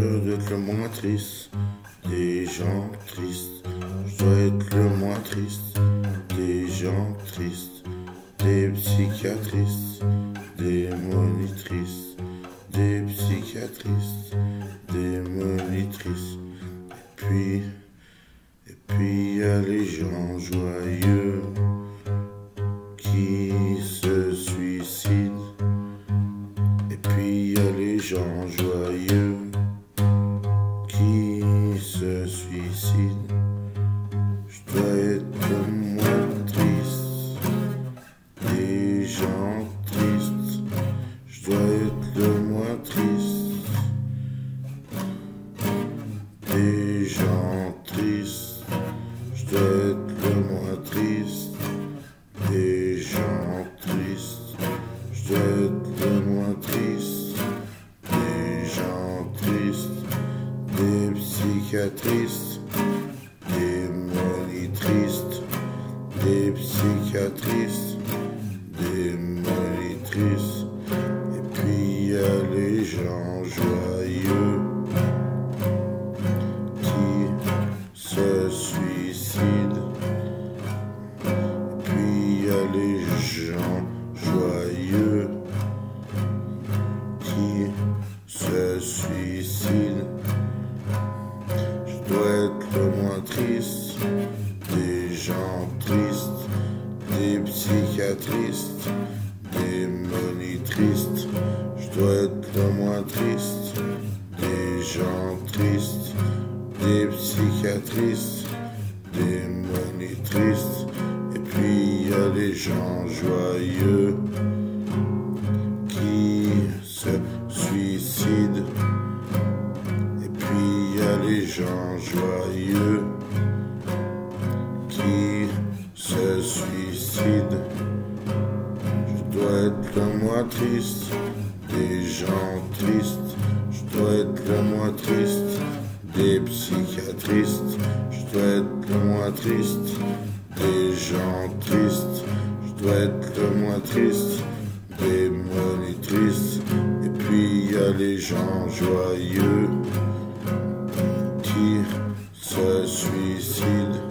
dois être le moins triste des gens tristes. Je dois être le moins triste des gens tristes. Des psychiatristes, des monitrices, des psychiatristes, des monitrices. Et puis y a les gens joyeux qui se suicident. Et puis y a les gens joyeux qui se suicident. Je dois être le moins triste des gens tristes. Je dois être le moins triste des gens tristes. Je dois être le moins triste des gens tristes. Je dois être le moins triste des gens tristes. Des psychiatristes, des monitristes, des psychiatristes, des monitrices. Et puis y a les gens joyeux qui se suicident. Et puis y a les gens joyeux qui se suicident. Je dois être le moins triste des gens tristes, des psychiatristes, des monitristes. Je dois être le moins triste des gens tristes, des psychiatristes, des monitristes. Et puis y a les gens joyeux qui se suicident. Et puis y a les gens joyeux qui se suicident. Je dois être le moins triste des gens tristes. Je dois être le moins triste des psychiatristes. Je dois être le moins triste des gens tristes. Je dois être le moins triste des monitristes. Et puis y a les gens joyeux qui se suicident.